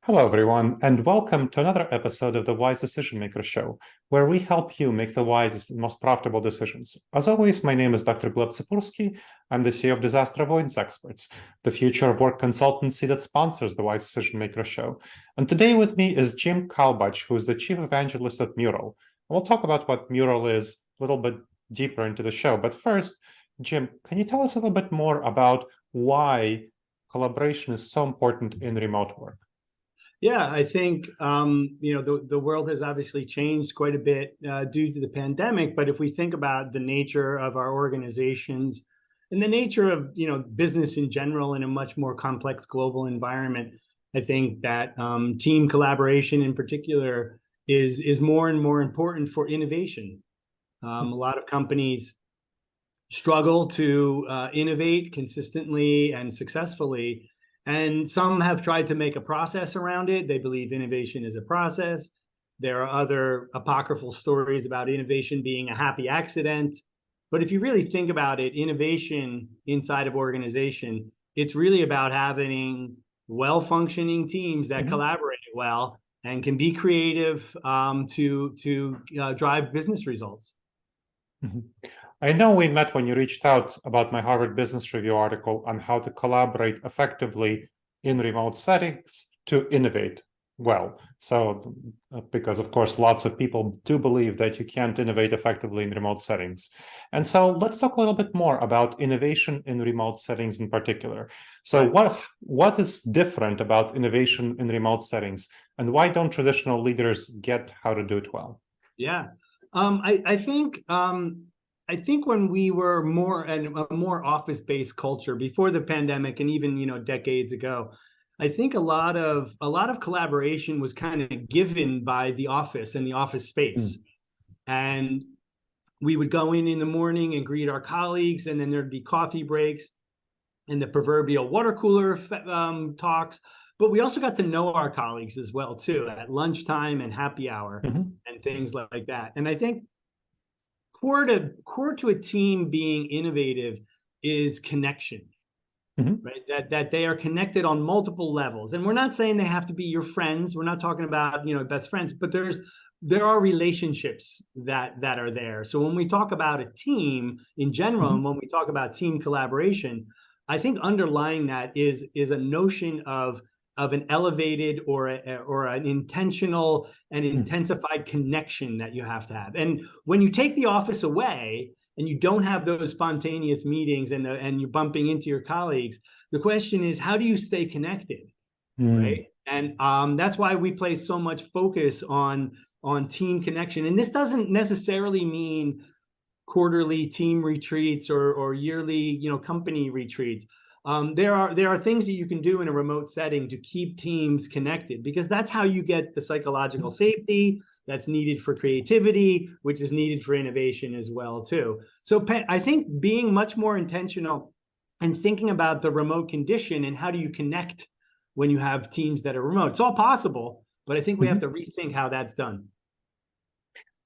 Hello, everyone, and welcome to another episode of the Wise Decision Maker Show, where we help you make the wisest and most profitable decisions. As always, my name is Dr. Gleb Tsipursky. I'm the CEO of Disaster Avoidance Experts, the future of work consultancy that sponsors the Wise Decision Maker Show. And today with me is Jim Kalbach, who is the Chief Evangelist at MURAL. We'll talk about what MURAL is a little bit deeper into the show. But first, Jim, can you tell us a little bit more about why collaboration is so important in remote work? Yeah, I think the world has obviously changed quite a bit due to the pandemic. But if we think about the nature of our organizations and the nature of business in general in a much more complex global environment, I think that team collaboration in particular is more and more important for innovation. A lot of companies struggle to innovate consistently and successfully. And some have tried to make a process around it. They believe innovation is a process. There are other apocryphal stories about innovation being a happy accident. But if you really think about it, innovation inside of organization, it's really about having well-functioning teams that collaborate well and can be creative to drive business results. I know we met when you reached out about my Harvard Business Review article on how to collaborate effectively in remote settings to innovate well. So, because of course, lots of people do believe that you can't innovate effectively in remote settings. And so let's talk a little bit more about innovation in remote settings in particular. So what is different about innovation in remote settings, and why don't traditional leaders get how to do it well? Yeah, I think when we were a more office-based culture before the pandemic, and even decades ago, I think a lot of collaboration was kind of given by the office and the office space. And we would go in the morning and greet our colleagues, and then there'd be coffee breaks and the proverbial water cooler talks. But we also got to know our colleagues as well too at lunchtime and happy hour and things like that. And I think core to a team being innovative is connection, right? That they are connected on multiple levels. And we're not saying they have to be your friends. We're not talking about best friends, but there are relationships that are there. So when we talk about a team in general, and when we talk about team collaboration, I think underlying that is a notion of an elevated or an intentional and intensified connection that you have to have. And when you take the office away and you don't have those spontaneous meetings and you're bumping into your colleagues, the question is, how do you stay connected, right? And that's why we place so much focus on team connection. And this doesn't necessarily mean quarterly team retreats or yearly company retreats. There are things that you can do in a remote setting to keep teams connected, because that's how you get the psychological safety that's needed for creativity, which is needed for innovation as well too. So I think being much more intentional and thinking about the remote condition and how do you connect when you have teams that are remote. It's all possible, but I think we have to rethink how that's done.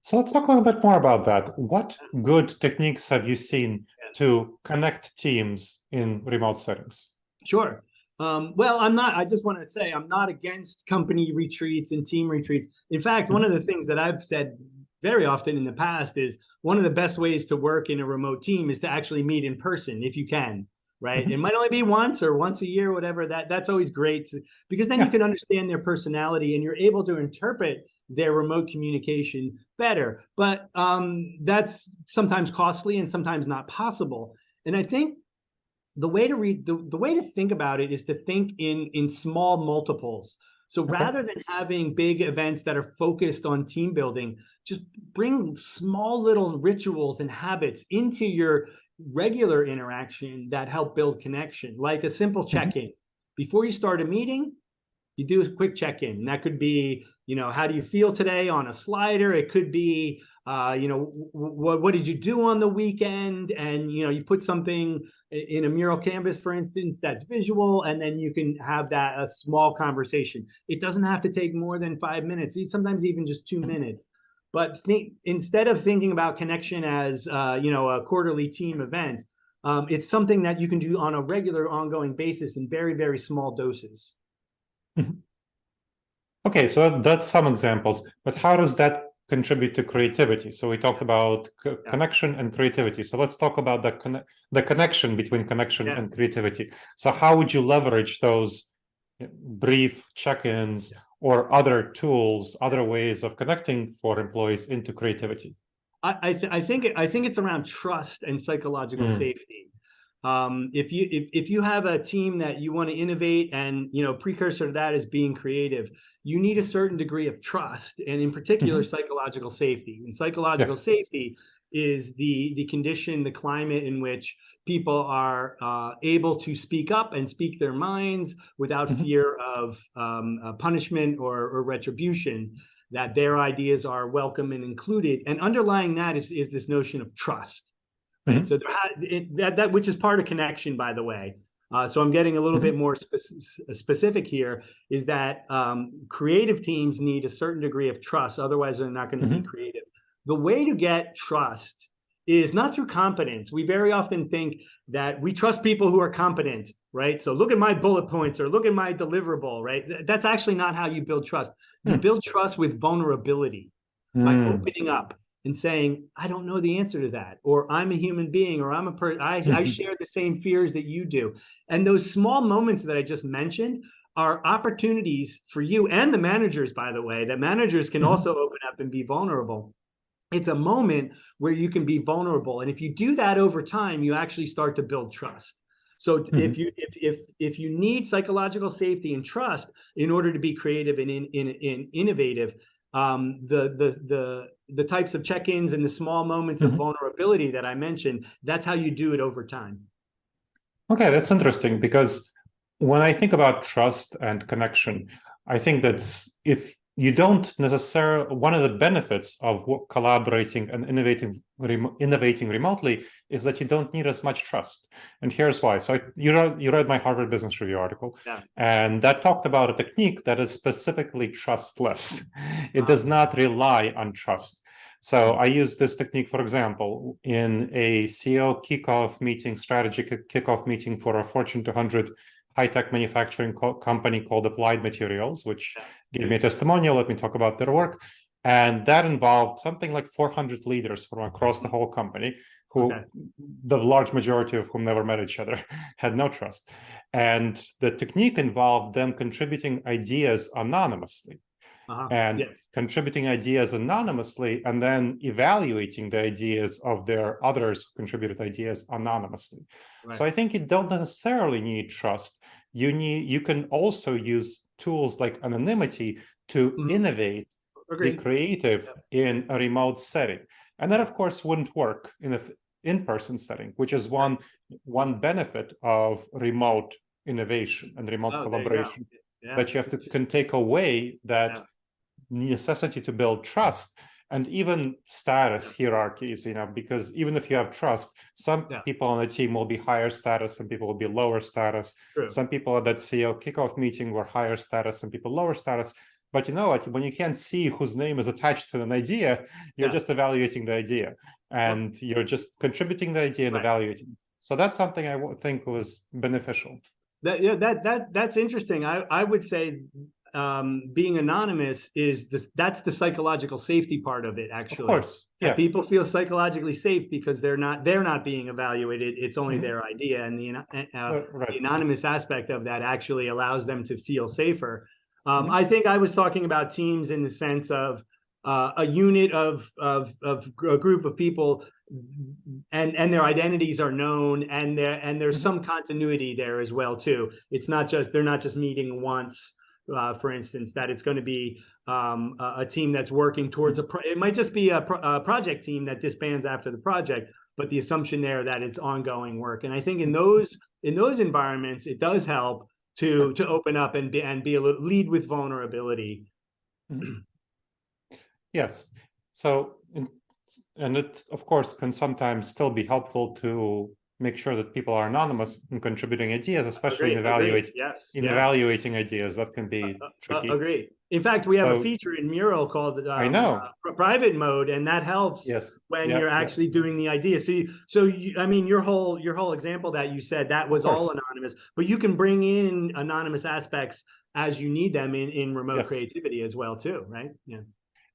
So let's talk a little bit more about that. What good techniques have you seen to connect teams in remote settings? Sure. Well, I just want to say I'm not against company retreats and team retreats. In fact, one of the things that I've said very often in the past is one of the best ways to work in a remote team is to actually meet in person if you can. Right. It might only be once or once a year, whatever. That's always great because then you can understand their personality and you're able to interpret their remote communication better. But that's sometimes costly and sometimes not possible. And I think the way to think about it is to think in small multiples. So rather than having big events that are focused on team building, just bring small little rituals and habits into your regular interaction that help build connection, like a simple check-in. Before you start a meeting, you do a quick check-in. And that could be, how do you feel today on a slider? It could be, what did you do on the weekend? And, you put something in a mural canvas, for instance, that's visual, and then you can have a small conversation. It doesn't have to take more than 5 minutes, sometimes even just 2 minutes. But instead of thinking about connection as a quarterly team event, it's something that you can do on a regular, ongoing basis in very, very small doses. Okay, so that's some examples, but how does that contribute to creativity? So we talked about connection and creativity. So let's talk about the connection between connection and creativity. So how would you leverage those brief check-ins or other tools, other ways of connecting for employees into creativity? I think it's around trust and psychological safety. If you have a team that you want to innovate, and precursor to that is being creative, you need a certain degree of trust, and in particular psychological safety. And psychological safety is the condition, the climate in which people are able to speak up and speak their minds without fear of punishment or retribution, that their ideas are welcome and included. And underlying that is this notion of trust. Right? So that which is part of connection, by the way. So I'm getting a little bit more specific here, is that creative teams need a certain degree of trust. Otherwise, they're not going to be creative. The way to get trust is not through competence. We very often think that we trust people who are competent, right? So look at my bullet points or look at my deliverable, right? That's actually not how you build trust. You build trust with vulnerability, by opening up and saying, I don't know the answer to that, or I'm a human being, or I'm a person, I share the same fears that you do. And those small moments that I just mentioned are opportunities for you and the managers, by the way, that managers can also open up and be vulnerable. It's a moment where you can be vulnerable. And if you do that over time, you actually start to build trust. So if you need psychological safety and trust in order to be creative and innovative, the types of check-ins and the small moments of vulnerability that I mentioned, that's how you do it over time. Okay, that's interesting, because when I think about trust and connection, I think that's, if you don't necessarily, one of the benefits of collaborating and innovating remotely is that you don't need as much trust. And here's why. So you read my Harvard Business Review article, and that talked about a technique that is specifically trustless. It does not rely on trust. So I use this technique, for example, in a CEO kickoff meeting, strategy kickoff meeting for a Fortune 200 high-tech manufacturing company called Applied Materials, which gave me a testimonial. Let me talk about their work. And that involved something like 400 leaders from across the whole company, who the large majority of whom never met each other, had no trust. And the technique involved them contributing ideas anonymously. Contributing ideas anonymously, and then evaluating the ideas of their others who contributed ideas anonymously. So I think you don't necessarily need trust. You can also use tools like anonymity to innovate, be creative in a remote setting. And that, of course, wouldn't work in an in-person setting, which is one benefit of remote innovation and remote collaboration. That you have to can take away that necessity to build trust and even status hierarchies, because even if you have trust, some people on the team will be higher status, some people will be lower status. Some people at that CEO kickoff meeting were higher status, some people lower status. But you know what? When you can't see whose name is attached to an idea, you're just evaluating the idea, and you're just contributing the idea and evaluating. So that's something I think was beneficial. That's interesting. I would say being anonymous that's the psychological safety part of it, actually. Of course, people feel psychologically safe because they're not being evaluated. It's only their idea, and the anonymous aspect of that actually allows them to feel safer. I think I was talking about teams in the sense of a unit of a group of people, and their identities are known, and there's some continuity there as well too. It's not just, they're not just meeting once. For instance, that it's going to be a team that's working towards it might just be a project team that disbands after the project, but the assumption there that it's ongoing work. And I think in those environments, it does help to open up and be a little, lead with vulnerability. Yes. So, and it of course can sometimes still be helpful to make sure that people are anonymous in contributing ideas, especially in evaluating ideas. That can be tricky. Agreed. In fact, we have a feature in MURAL called private mode, and that helps when you're actually doing the idea. So I mean, your whole example that you said, that was all anonymous, but you can bring in anonymous aspects as you need them in remote Yes. creativity as well too, right? Yeah.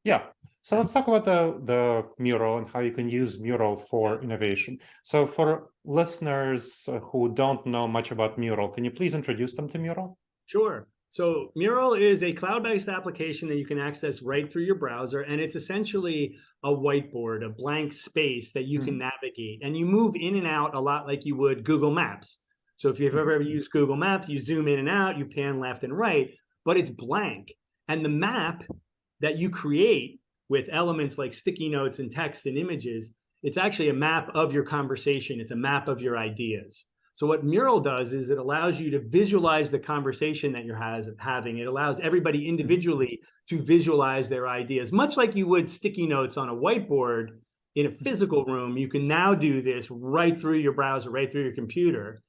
Yeah. So let's talk about the mural and how you can use mural for innovation. So for listeners who don't know much about mural, can you please introduce them to mural? Sure. So Mural is a cloud-based application that you can access right through your browser, and it's essentially a whiteboard, a blank space that you can navigate, and you move in and out a lot like you would Google Maps. So if you've ever used Google Maps, you zoom in and out, you pan left and right, but it's blank. And the map that you create with elements like sticky notes and text and images, it's actually a map of your conversation. It's a map of your ideas. So what Mural does is it allows you to visualize the conversation that you're having. It allows everybody individually to visualize their ideas, much like you would sticky notes on a whiteboard in a physical room. You can now do this right through your browser, right through your computer.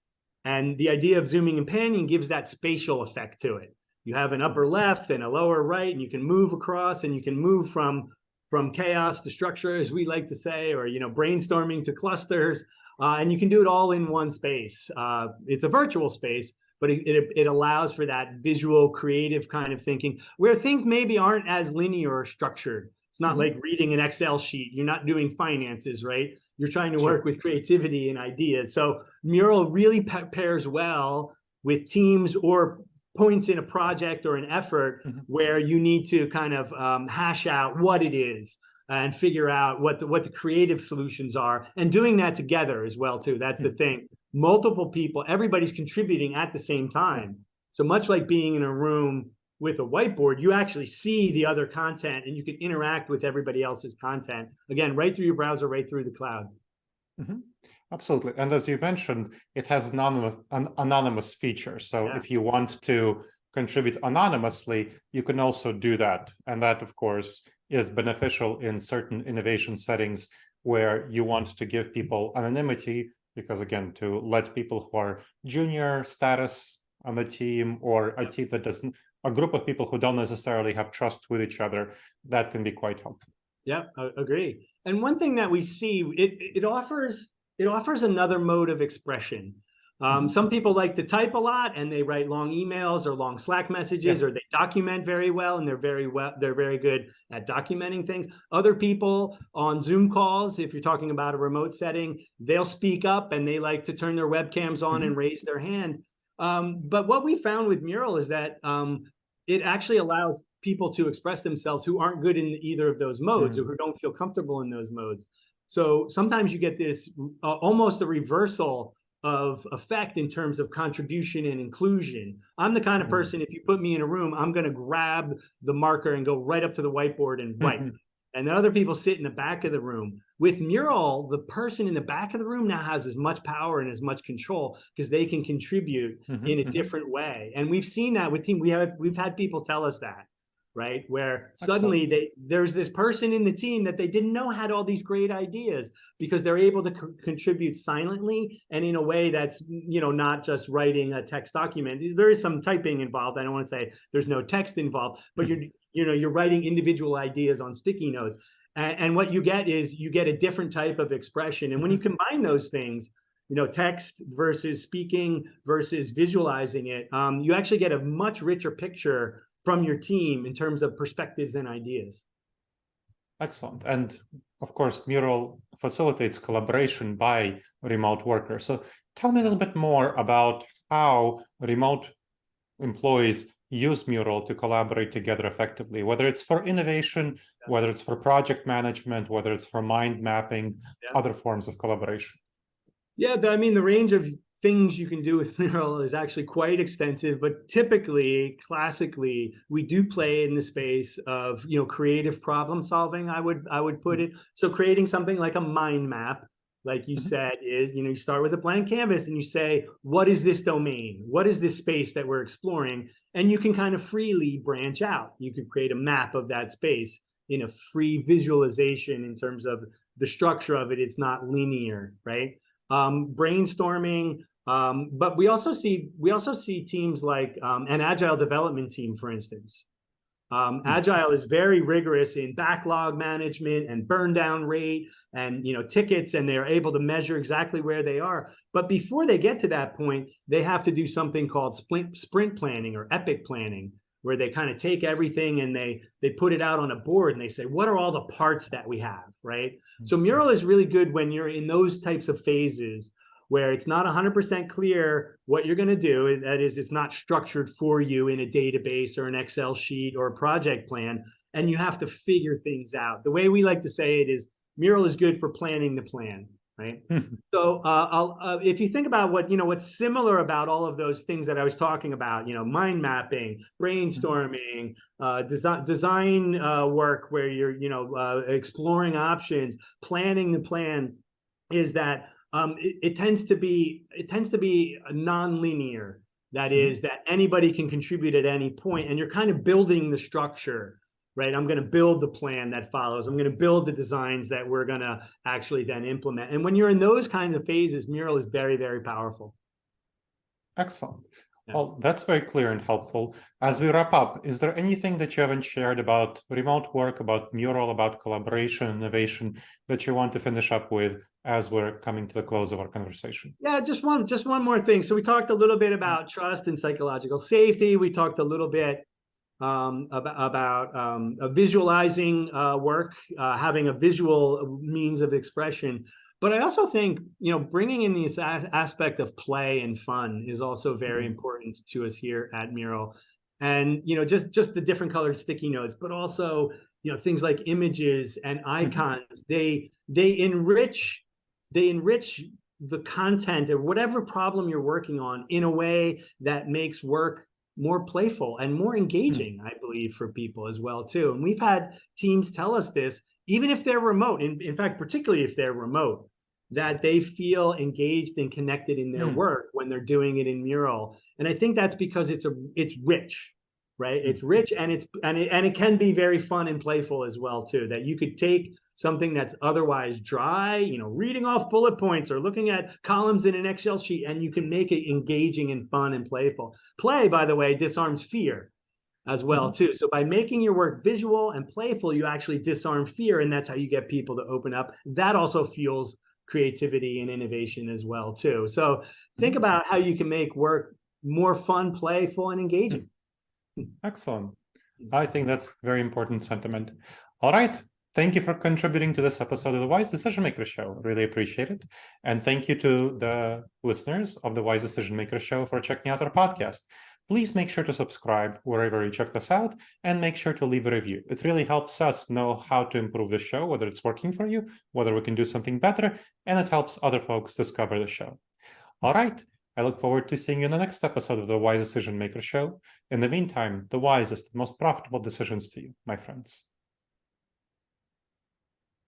And the idea of zooming and panning gives that spatial effect to it. You have an upper left and a lower right, and you can move across, and you can move from chaos to structure, as we like to say, or brainstorming to clusters. And you can do it all in one space. It's a virtual space, but it allows for that visual, creative kind of thinking where things maybe aren't as linear or structured. It's not like reading an Excel sheet. You're not doing finances, right? You're trying to work with creativity and ideas. So Mural really pairs well with teams or points in a project or an effort where you need to kind of hash out what it is and figure out what the creative solutions are, and doing that together as well too. That's the thing. Multiple people, everybody's contributing at the same time. So much like being in a room with a whiteboard, you actually see the other content and you can interact with everybody else's content. Again, right through your browser, right through the cloud. Absolutely. And as you mentioned, it has an anonymous feature. So if you want to contribute anonymously, you can also do that. And that, of course, is beneficial in certain innovation settings where you want to give people anonymity, because again, to let people who are junior status on the team, or a team that doesn't, a group of people who don't necessarily have trust with each other, that can be quite helpful. Yeah, I agree. And one thing that we see, it offers another mode of expression. Some people like to type a lot and they write long emails or long Slack messages, or they document very well, and they're very good at documenting things. Other people on Zoom calls, if you're talking about a remote setting, they'll speak up and they like to turn their webcams on and raise their hand. But what we found with Mural is that it actually allows people to express themselves who aren't good in either of those modes, or who don't feel comfortable in those modes. So sometimes you get this almost a reversal of effect in terms of contribution and inclusion. I'm the kind of person, if you put me in a room, I'm going to grab the marker and go right up to the whiteboard and write. And the other people sit in the back of the room. With Mural, the person in the back of the room now has as much power and as much control because they can contribute in a different way. And we've seen that with team. We've had people tell us that, right? Where suddenly there's this person in the team that they didn't know had all these great ideas because they're able to contribute silently and in a way that's, not just writing a text document. There is some typing involved. I don't want to say there's no text involved, but you're writing individual ideas on sticky notes. And what you get is you get a different type of expression. And when you combine those things, text versus speaking versus visualizing it, you actually get a much richer picture from your team in terms of perspectives and ideas. Excellent. And of course, Mural facilitates collaboration by remote workers. So tell me a little bit more about how remote employees use Mural to collaborate together effectively, whether it's for innovation, whether it's for project management, whether it's for mind mapping, other forms of collaboration. Yeah, the range of things you can do with Mural is actually quite extensive, but typically, classically, we do play in the space of creative problem solving. I would put it. So creating something like a mind map, like you said, is you start with a blank canvas and you say, what is this domain? What is this space that we're exploring? And you can kind of freely branch out. You could create a map of that space in a free visualization in terms of the structure of it. It's not linear, right? Brainstorming, but we also see teams like an agile development team, for instance. Agile is very rigorous in backlog management and burn down rate and tickets, and they're able to measure exactly where they are. But before they get to that point, they have to do something called sprint planning or epic planning, where they kind of take everything and they put it out on a board and they say, what are all the parts that we have, right? So MURAL is really good when you're in those types of phases where it's not 100% clear what you're going to do. That is, it's not structured for you in a database or an Excel sheet or a project plan, and you have to figure things out. The way we like to say it is MURAL is good for planning the plan, right? So if you think about what's similar about all of those things that I was talking about, mind mapping, brainstorming, design work where you're exploring options, planning the plan, is that it tends to be non-linear. That is, that anybody can contribute at any point, and you're kind of building the structure, right? I'm going to build the plan that follows. I'm going to build the designs that we're going to actually then implement. And when you're in those kinds of phases, MURAL is very, very powerful. Excellent. Yeah. Well, that's very clear and helpful. As we wrap up, is there anything that you haven't shared about remote work, about MURAL, about collaboration, innovation that you want to finish up with as we're coming to the close of our conversation? Yeah, just one more thing. So we talked a little bit about trust and psychological safety. We talked a little bit about visualizing work, having a visual means of expression. But I also think, bringing in this aspect of play and fun is also very important to us here at MURAL. And, just the different colored sticky notes, but also, things like images and icons, they enrich the content or whatever problem you're working on in a way that makes work more playful and more engaging, I believe, for people as well, too. And we've had teams tell us this, even if they're remote, in fact, particularly if they're remote, that they feel engaged and connected in their work when they're doing it in MURAL. And I think that's because it's rich, right? It's rich, and it can be very fun and playful as well, too, that you could take something that's otherwise dry, reading off bullet points or looking at columns in an Excel sheet, and you can make it engaging and fun and playful. Play, by the way, disarms fear as well, too. So by making your work visual and playful, you actually disarm fear, and that's how you get people to open up. That also fuels creativity and innovation as well, too. So think about how you can make work more fun, playful, and engaging. Excellent. I think that's a very important sentiment. All right. Thank you for contributing to this episode of the Wise Decision Maker Show. Really appreciate it. And thank you to the listeners of the Wise Decision Maker Show for checking out our podcast. Please make sure to subscribe wherever you check this out, and make sure to leave a review. It really helps us know how to improve the show, whether it's working for you, whether we can do something better, and it helps other folks discover the show. All right. I look forward to seeing you in the next episode of the Wise Decision Maker Show. In the meantime, the wisest, most profitable decisions to you, my friends.